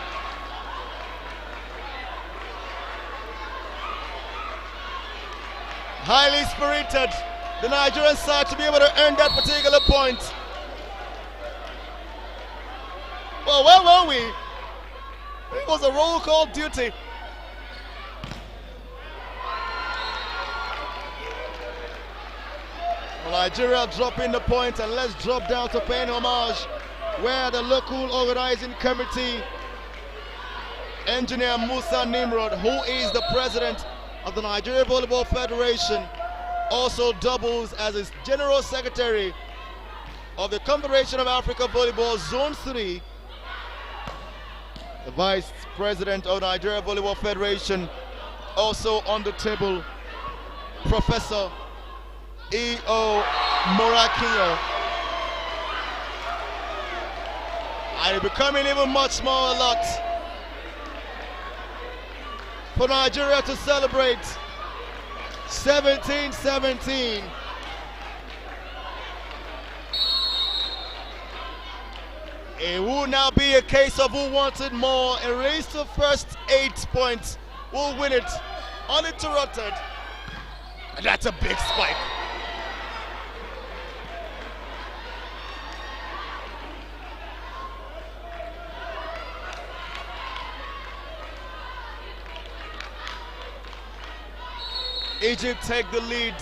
Highly spirited, the Nigerian side to be able to earn that particular point. Well, where were we? It was a roll call duty. Well, Nigeria dropping the point, and let's drop down to paying homage where the local organizing committee, Engineer Musa Nimrod, who is the president of the Nigeria Volleyball Federation, also doubles as its General Secretary of the Confederation of Africa Volleyball Zone 3, the Vice President of Nigeria Volleyball Federation, also on the table, Professor E.O. Morakinyo. And it's becoming even much more a lot for Nigeria to celebrate. 17-17. It will now be a case of who wanted more. A race to first 8 points will win it uninterrupted. And that's a big spike. Egypt take the lead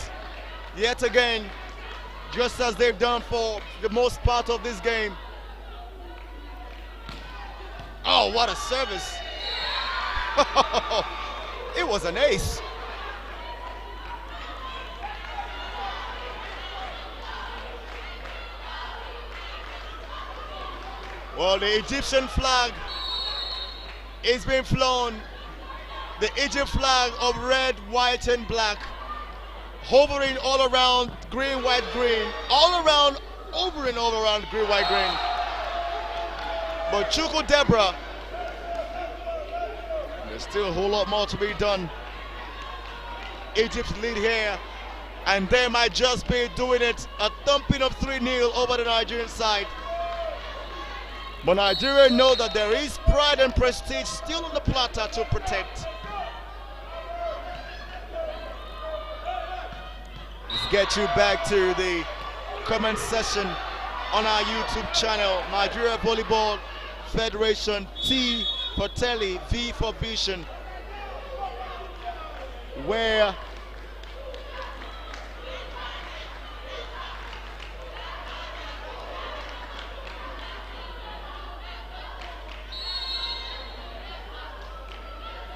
yet again, just as they've done for the most part of this game. Oh, what a service. It was an ace. Well, the Egyptian flag is being flown. The Egypt flag of red, white, and black, hovering all around green, white, green, all around, over and all around green, white, green. But Chukwu Debra, there's still a whole lot more to be done. Egypt's lead here, and they might just be doing it, a thumping of 3-0 over the Nigerian side. But Nigeria know that there is pride and prestige still on the platter to protect. Let's get you back to the comment section on our YouTube channel, Nigeria Volleyball Federation. T for Telly, V for Vision, where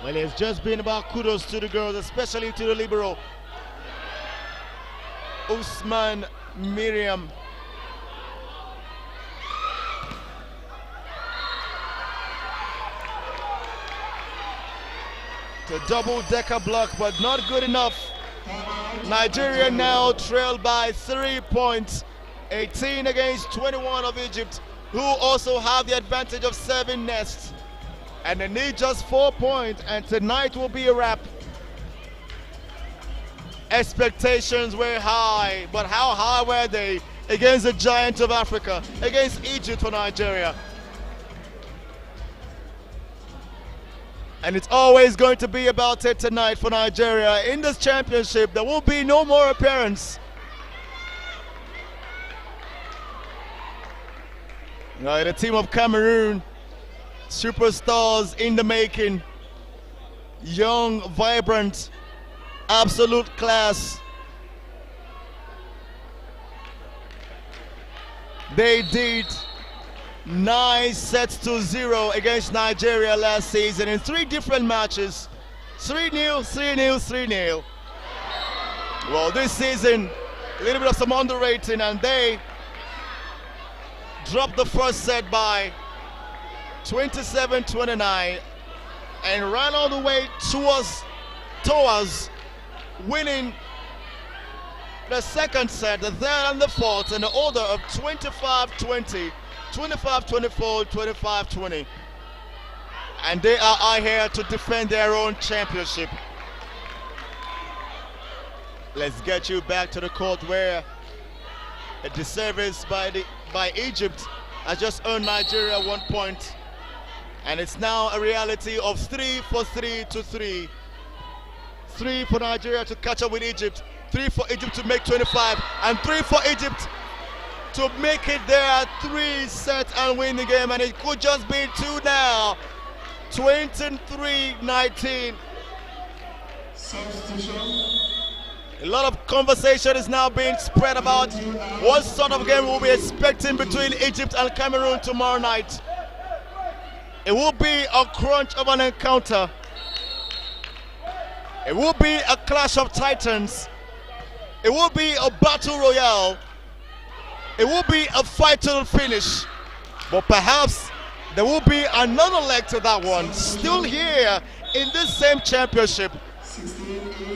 well, it's just been about kudos to the girls, especially to the libero, Usman Miriam. The double-decker block, but not good enough. Nigeria now trail by 3 points, 18 against 21 of Egypt, who also have the advantage of 7 nests. And they need just 4 points, and tonight will be a wrap. Expectations were high, but how high were they against the giant of Africa, against Egypt for Nigeria? And it's always going to be about it tonight for Nigeria. In this championship, there will be no more appearance. Now, the team of Cameroon, superstars in the making, young, vibrant, absolute class. They did 9-0 against Nigeria last season in 3 different matches. 3-0, 3-0, 3-0. Well, this season, a little bit of some underrating, and they dropped the first set by 27-29 and ran all the way towards winning the second set, the third and the fourth, in the order of 25-20, 25-24, 25-20. And they are here to defend their own championship. Let's get you back to the court where a disservice by Egypt has just earned Nigeria 1 point. And it's now a reality of 3 for 3 to 3. 3 for Nigeria to catch up with Egypt, 3 for Egypt to make 25, and 3 for Egypt to make it there 3 sets and win the game. And it could just be 2 now. 23-19. Substitution. A lot of conversation is now being spread about what sort of game we'll be expecting between Egypt and Cameroon tomorrow night. It will be a crunch of an encounter. It will be a clash of titans. It will be a battle royale. It will be a fight to the finish. But perhaps there will be another leg to that one, still here in this same championship.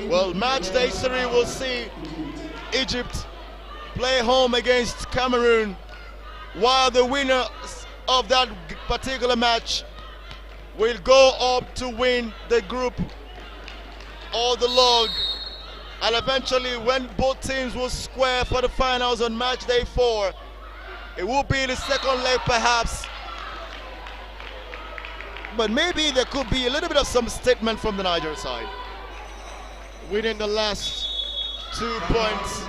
Well, match day 3 will see Egypt play home against Cameroon, while the winner of that particular match will go up to win the group or the log. And eventually, when both teams will square for the finals on match day 4, it will be the second leg perhaps. But maybe there could be a little bit of some statement from the Niger side. Winning the last 2 points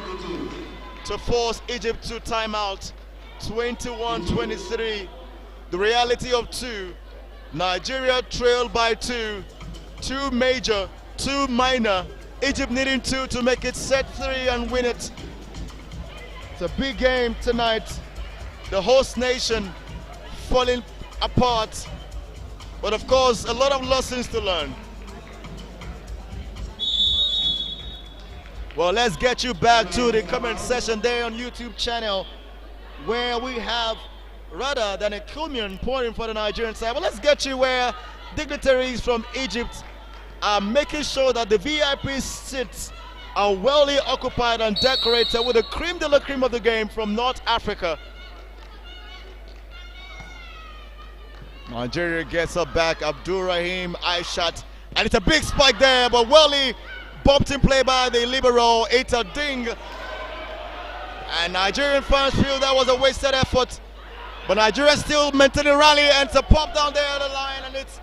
to force Egypt to timeout. 21-23. The reality of 2. Nigeria trailed by 2. 2 major, 2 minor. Egypt needing 2 to make it set 3 and win it. It's a big game tonight. The host nation falling apart. But of course, a lot of lessons to learn. Well, let's get you back to the comment section there on YouTube channel, where we have rather than a culminant point for the Nigerian side. But let's get you where dignitaries from Egypt are making sure that the VIP seats are well occupied and decorated with the creme de la creme of the game from North Africa. Nigeria gets up back, Abdul Rahim Aishat, and it's a big spike there, but Welly bumped in play by the libero. It's a ding, and Nigerian fans feel that was a wasted effort. But Nigeria still maintaining rally, and it's a pop down there at the line, and it's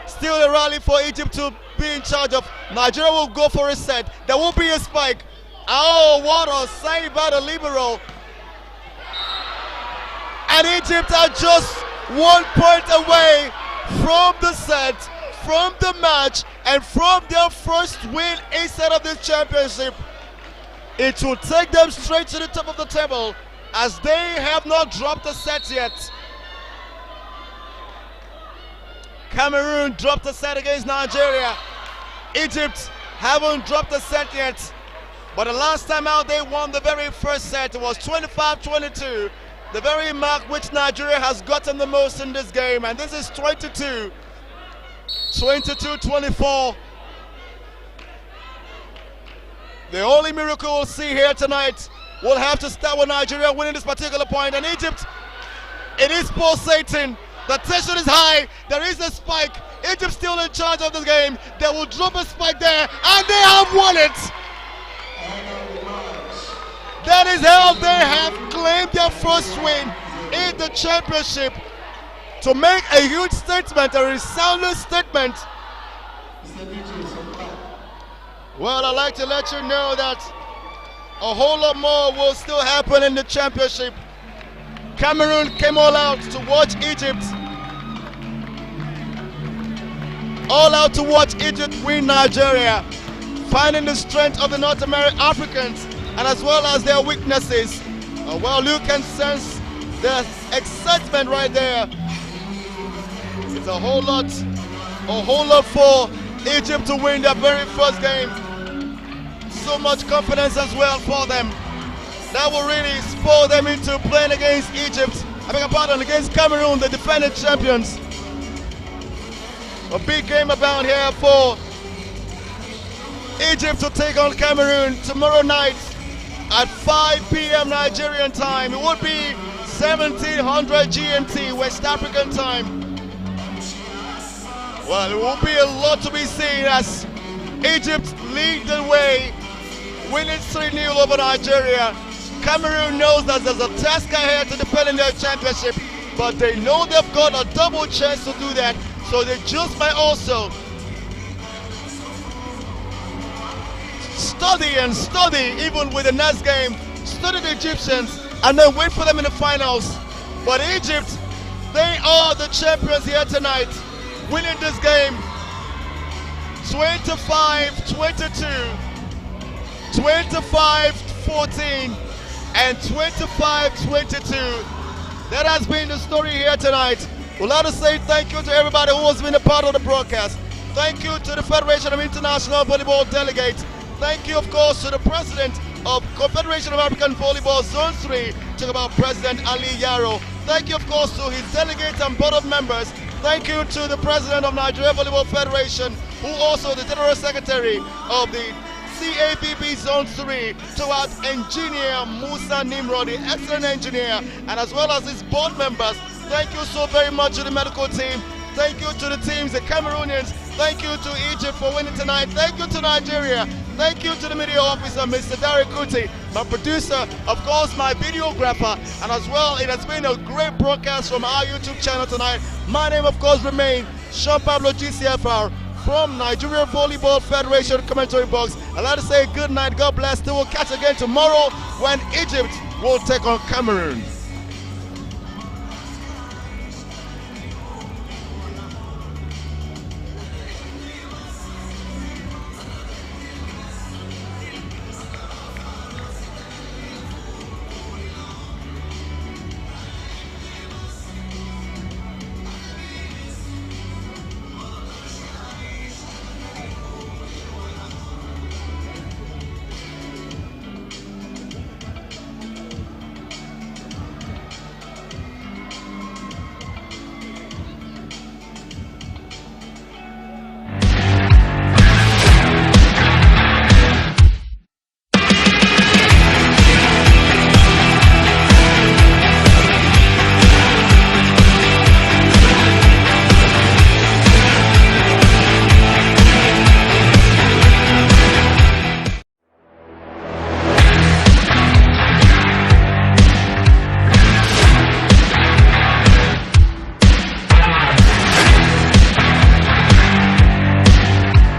still a rally for Egypt to be in charge of. Nigeria will go for a set. There will be a spike. Oh, what a save by the libero. And Egypt are just 1 point away from the set, from the match, and from their first win inside of this championship. It will take them straight to the top of the table, as they have not dropped a set yet. Cameroon dropped a set against Nigeria. Egypt haven't dropped a set yet. But the last time out they won the very first set. It was 25-22. The very mark which Nigeria has gotten the most in this game. And this is 22-24. The only miracle we'll see here tonight will have to start with Nigeria winning this particular point. And Egypt, it is pulsating. The tension is high. There is a spike. Egypt still in charge of the game. They will drop a spike there, and they have won it. That is how they have claimed their first win in the championship. To make a huge statement, a resounding statement. Well, I'd like to let you know that a whole lot more will still happen in the championship. Cameroon came all out to watch Egypt. All out to watch Egypt win Nigeria, finding the strength of the North American Africans and as well as their weaknesses. Well, you can sense the excitement right there. It's a whole lot for Egypt to win their very first game. So much confidence as well for them. That will really spoil them into playing against Egypt. I beg your pardon, against Cameroon, the defending champions. A big game about here for Egypt to take on Cameroon tomorrow night at 5 p.m. Nigerian time. It would be 1700 GMT, West African time. Well, it will be a lot to be seen as Egypt lead the way, winning 3-0 over Nigeria. Cameroon knows that there's a task ahead to defend their championship, but they know they've got a double chance to do that, so they just might also study even with the next game, study the Egyptians and then wait for them in the finals. But Egypt, they are the champions here tonight, winning this game 25-22, 25-14 and 25-22. That has been the story here tonight. We'd like to say thank you to everybody who has been a part of the broadcast. Thank you to the Federation of International Volleyball Delegates. Thank you, of course, to the President of Confederation of African Volleyball Zone 3, talk about President Ali Yaro. Thank you, of course, to his delegates and board of members. Thank you to the President of Nigeria Volleyball Federation, who also the General Secretary of the CAVB Zone 3, to Engineer Musa Nimro, the excellent engineer, and as well as his board members. Thank you so very much to the medical team. Thank you to the teams, the Cameroonians. Thank you to Egypt for winning tonight. Thank you to Nigeria. Thank you to the media officer, Mr. Derek Kuti, my producer, of course, my videographer, and as well, it has been a great broadcast from our YouTube channel tonight. My name, of course, remains Sean Pablo GCFR from Nigeria Volleyball Federation commentary box. I'd like to say good night, God bless. We will catch again tomorrow when Egypt will take on Cameroon.